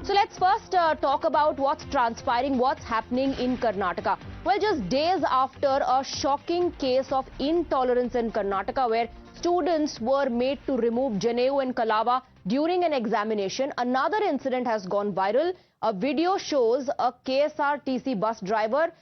So let's first talk about what's transpiring, what's happening in Karnataka. Well, just days after a shocking case of intolerance in Karnataka where students were made to remove JNU and Kalava during an examination, another incident has gone viral. A video shows a KSRTC bus driver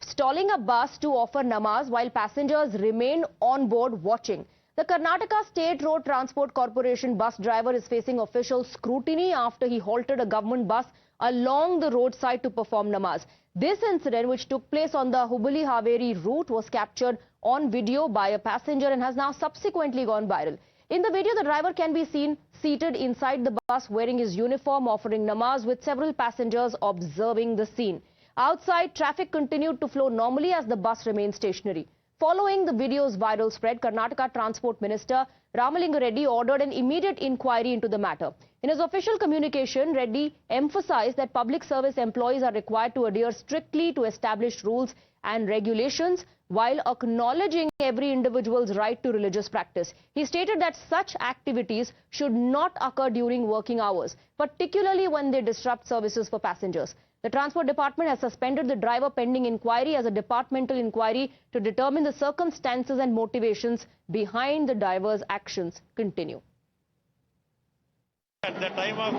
stalling a bus to offer namaz while passengers remain on board watching. The Karnataka State Road Transport Corporation bus driver is facing official scrutiny after he halted a government bus along the roadside to perform namaz. This incident, which took place on the Hubballi-Haveri route, was captured on video by a passenger and has now subsequently gone viral. In the video, the driver can be seen seated inside the bus wearing his uniform, offering namaz, with several passengers observing the scene. Outside, traffic continued to flow normally as the bus remained stationary. Following the video's viral spread, Karnataka Transport Minister Ramalinga Reddy ordered an immediate inquiry into the matter. In his official communication, Reddy emphasized that public service employees are required to adhere strictly to established rules and regulations while acknowledging every individual's right to religious practice. He stated that such activities should not occur during working hours, particularly when they disrupt services for passengers. The Transport Department has suspended the driver pending inquiry as a departmental inquiry to determine the circumstances and motivations behind the driver's actions continue. At the time of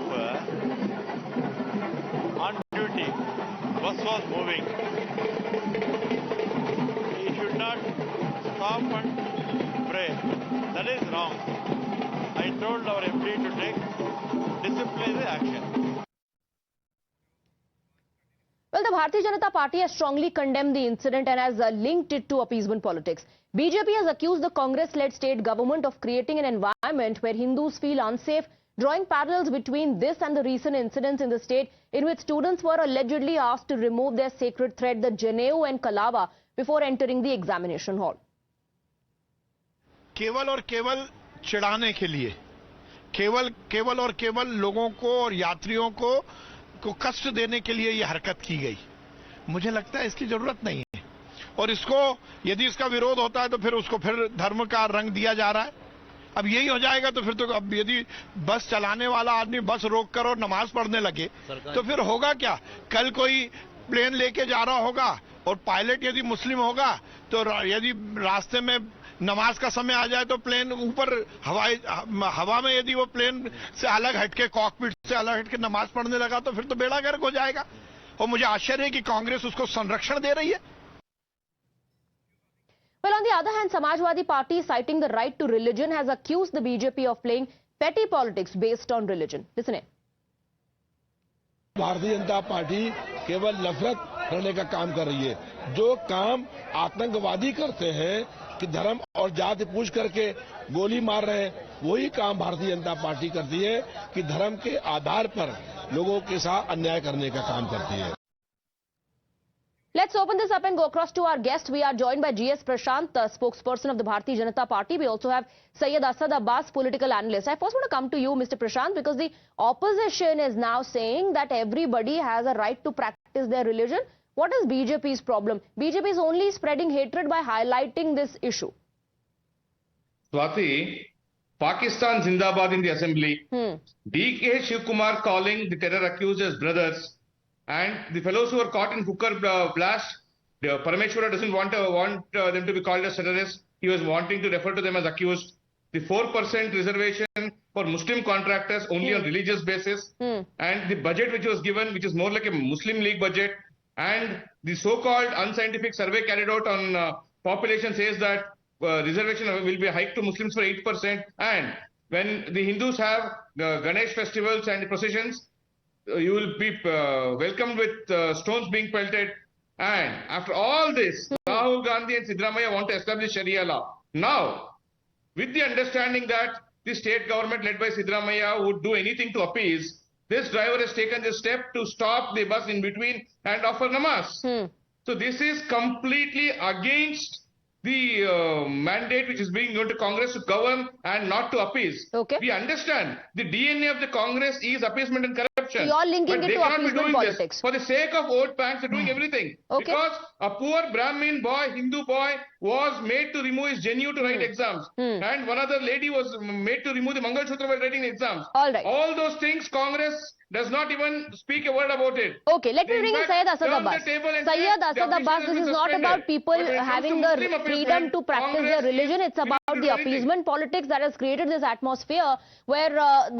on duty, bus was moving. He should not stop and pray. That is wrong. I told our MD to take disciplinary action. Well, the Bharatiya Janata Party has strongly condemned the incident and has linked it to appeasement politics. BJP has accused the Congress-led state government of creating an environment where Hindus feel unsafe, drawing parallels between this and the recent incidents in the state in which students were allegedly asked to remove their sacred thread, the JNU and Kalava, before entering the examination hall. केवल और केवल चिढ़ाने के लिए, केवल और केवल लोगों को और यात्रियों को कष्ट देने के लिए यह हरकत की गई। मुझे लगता है इसकी जरूरत नहीं है और इसको यदि इसका विरोध होता है तो फिर उसको फिर धर्म का रंग दिया जा रहा है। अब यही हो जाएगा तो फिर तो अब यदि बस चलाने वाला आदमी बस रोक कर और नमाज पढ़ने लगे तो फिर होगा क्या? कल कोई प्लेन लेके जा रहा होगा और पायलट यदि मुस्लिम होगा तो यदि रास्ते में नमाज का समय आ जाए तो प्लेन ऊपर हवा में यदि वो प्लेन से अलग हटके कॉकपिट से अलग हटके नमाज पढ़ने लगा तो फिर तो बेड़ा गर्क हो जाएगा। और मुझे आश्चर्य है कि कांग्रेस उसको संरक्षण दे रही है। Well, on the other hand, Samajwadi Party, citing the right to religion, has accused the BJP of playing petty politics based on religion. Listen in. Bharatiya Janata party केवल नफरत करने का काम कर रही है। जो काम आतंकवादी करते हैं कि धर्म और जाति पूछ करके गोली मार रहे हैं, वही काम भारतीय जनता पार्टी करती है कि धर्म के आधार पर लोगों के साथ अन्याय करने का काम करती है। Let's open this up and go across to our guest. We are joined by GS Prashant, the spokesperson of the Bharatiya Janata Party. We also have Syed Asad Abbas, political analyst. I first want to come to you, Mr. Prashant, because the opposition is now saying that everybody has a right to practice their religion. What is BJP's problem? BJP is only spreading hatred by highlighting this issue. Swati, Pakistan Zindabad in the assembly. D.K. Shivkumar calling the terror accused as brothers. And the fellows who were caught in cooker blast, Parameshwara doesn't want them to be called as terrorists. He was wanting to refer to them as accused. The 4% reservation for Muslim contractors only on religious basis. And the budget which was given, which is more like a Muslim League budget. And the so-called unscientific survey carried out on population says that reservation will be hiked to Muslims for 8%. And when the Hindus have Ganesh festivals and processions, you will be welcomed with stones being pelted. And after all this, Rahul Gandhi and Siddaramaiah want to establish Sharia law. Now, with the understanding that the state government led by Siddaramaiah would do anything to appease, this driver has taken this step to stop the bus in between and offer namaz. So this is completely against the mandate which is being given to Congress to govern and not to appease. Okay. We understand the DNA of the Congress is appeasement and corruption. So you're linking but it they to cannot be appeasement doing politics. this. For the sake of vote banks, they're doing everything. Okay. Because a poor Brahmin boy, Hindu boy, was made to remove his jenu to write exams. And one other lady was made to remove the Mangal Sutra while writing exams. All right. All those things Congress does not even speak a word about it. Okay, let me They, in bring in fact, Syed Asad turn the Abbas. table and say Syed the Asad official Abbas, has this been is not suspended. about people But when it comes having to the Muslim appeals, freedom man, to practice Congress their religion. It's is about willing to the do anything. appeasement politics that has created this atmosphere where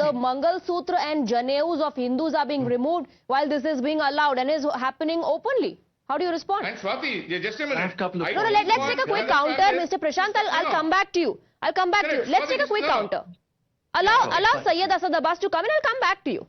the Mangal Sutra and Janeus of Hindus are being removed while this is being allowed and is happening openly. How do you respond? And Swati, just a minute. I have a couple of No, points. let's take a quick counter, Mr. Prashant. I'll come back to you. I'll come back to you. Correct. Let's take a quick counter. Allow fine. Syed Asad Abbas to come in. I'll come back to you.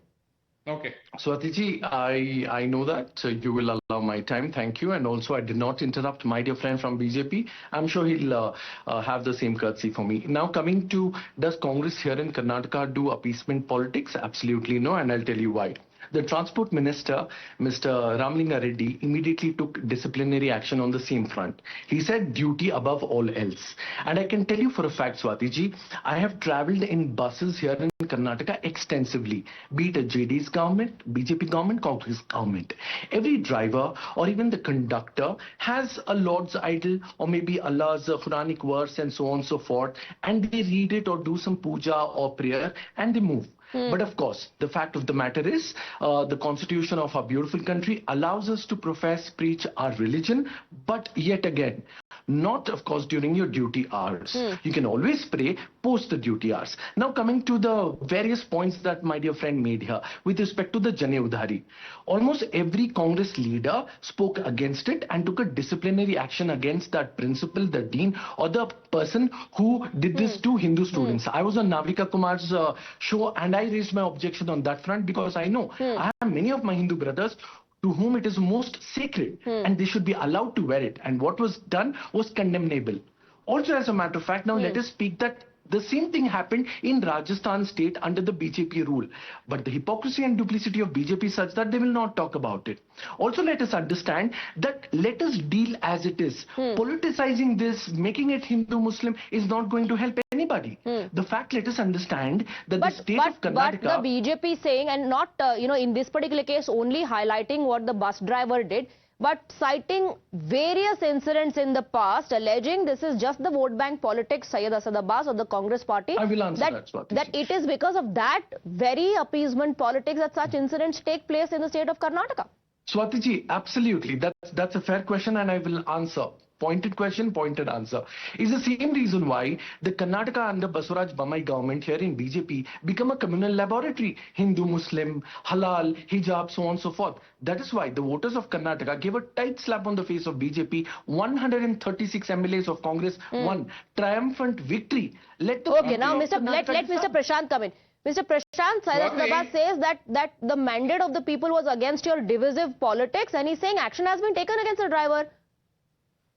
Okay. Swatiji, I know that you will allow my time. Thank you. And also, I did not interrupt my dear friend from BJP. I'm sure he'll have the same courtesy for me. Now, coming to, does Congress here in Karnataka do appeasement politics? Absolutely no, and I'll tell you why. The Transport Minister, Mr. Ramlinga Reddy, immediately took disciplinary action on the same front. He said duty above all else. And I can tell you for a fact, Swatiji, I have travelled in buses here in Karnataka extensively, be it a JD's government, BJP government, Congress government. Every driver or even the conductor has a Lord's Idol or maybe Allah's Quranic verse and so on and so forth, and they read it or do some puja or prayer and they move. But of course, the fact of the matter is, the constitution of our beautiful country allows us to profess, preach our religion, but yet again, not of course during your duty hours. You can always pray post the duty hours. Now coming to the various points that my dear friend made here with respect to the Janeudhari. Almost every Congress leader spoke against it and took a disciplinary action against that principal, the dean or the person who did this to Hindu students. I was on Navrika Kumar's show and I raised my objection on that front because I know I have many of my Hindu brothers to whom it is most sacred and they should be allowed to wear it. And what was done was condemnable. Also, as a matter of fact, now let us speak that the same thing happened in Rajasthan state under the BJP rule. But the hypocrisy and duplicity of BJP is such that they will not talk about it. Also, let us understand that let us deal as it is. Politicizing this, making it Hindu-Muslim is not going to help anybody. The fact, let us understand that the state of Karnataka... But the BJP saying, and not, in this particular case, only highlighting what the bus driver did, but citing various incidents in the past, alleging this is just the vote bank politics, Syed Asad Abbas or the Congress party. I will answer that, Swati. That it is because of that very appeasement politics that such incidents take place in the state of Karnataka. Swatiji, absolutely. That's a fair question and I will answer. Pointed question, pointed answer. Is the same reason why the Karnataka under Basuraj Bommai government here in BJP become a communal laboratory. Hindu, Muslim, halal, hijab, so on and so forth. That is why the voters of Karnataka gave a tight slap on the face of BJP. 136 MLAs of Congress won. Triumphant victory. Let Now let Mr. Prashant come in. Mr. Prashant, Syed Asad Abbas says that the mandate of the people was against your divisive politics and he's saying action has been taken against the driver.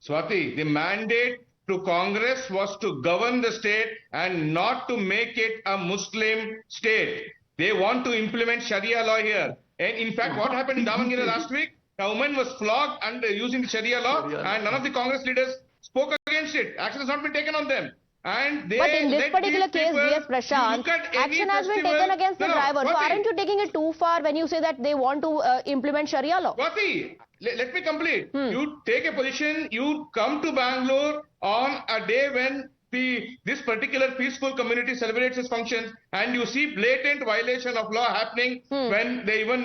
Swati, the mandate to Congress was to govern the state and not to make it a Muslim state. They want to implement Sharia law here. And in fact, what happened in Davangere last week? A woman was flogged and using the Sharia law and none of the Congress leaders spoke against it. Action has not been taken on them. And they but in this particular case, yes, Prashant, action has been taken against the driver. So aren't you taking it too far when you say that they want to implement Sharia law? Swati, let me complete. You take a position, you come to Bangalore on a day when this particular peaceful community celebrates its functions and you see blatant violation of law happening when they even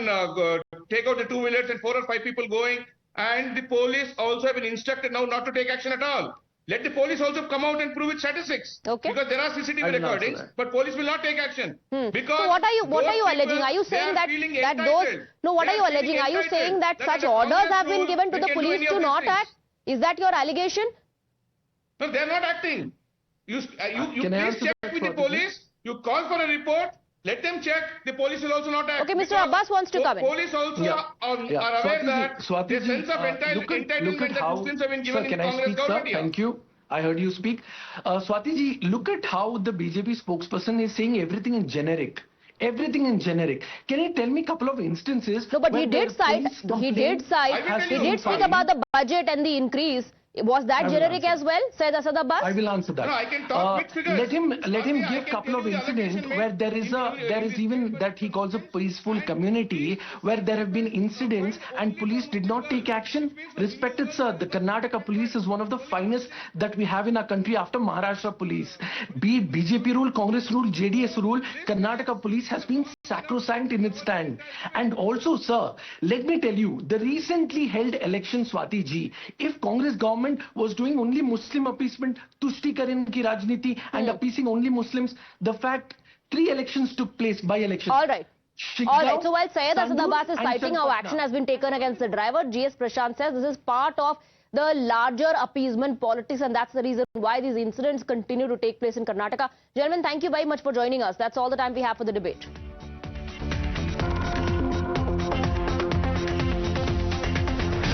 take out the two-wheelers and 4 or 5 people going, and the police also have been instructed now not to take action at all. Let the police also come out and prove its statistics. Okay. Because there are CCTV recordings, but police will not take action. Because so what are you alleging? Are you saying that those... No, what are you alleging? Are you saying that such orders have been given to the police to not act? Is that your allegation? No, they are not acting. You please check with the police. You call for a report. Let them check. The police will also not act. Okay, Mr. Abbas wants to come in. Police also are aware that the sense of entitlement that Muslims have been given in Congress government. Thank you. I heard you speak. Swatiji, look at how the BJP spokesperson is saying everything in generic. Everything in generic. Can you tell me a couple of instances? No, but he did speak about the budget and the increase Was that I will generic answer. as well, Syed Asad Abbas? I will answer that. No, I can talk with figures. Let him Sorry, I give can couple tell of you the incidents allegation where made there is even that he calls a peaceful community where there have been incidents and police did not take action. Respected sir, the Karnataka police is one of the finest that we have in our country after Maharashtra police. Be it BJP rule, Congress rule, JDS rule, Karnataka police has been sacrosanct in its stand. And also sir, let me tell you, the recently held election, Swati ji, if Congress government was doing only Muslim appeasement, Tushtikaryan ki rajniti and appeasing only Muslims, the fact 3 elections took place by elections. All right. Shiggaon, All right. So while Syed Asad Sandur Abbas is and citing how Chatpatna. action has been taken against the driver, GS Prashant says this is part of the larger appeasement politics, and that's the reason why these incidents continue to take place in Karnataka. Gentlemen, thank you very much for joining us. That's all the time we have for the debate.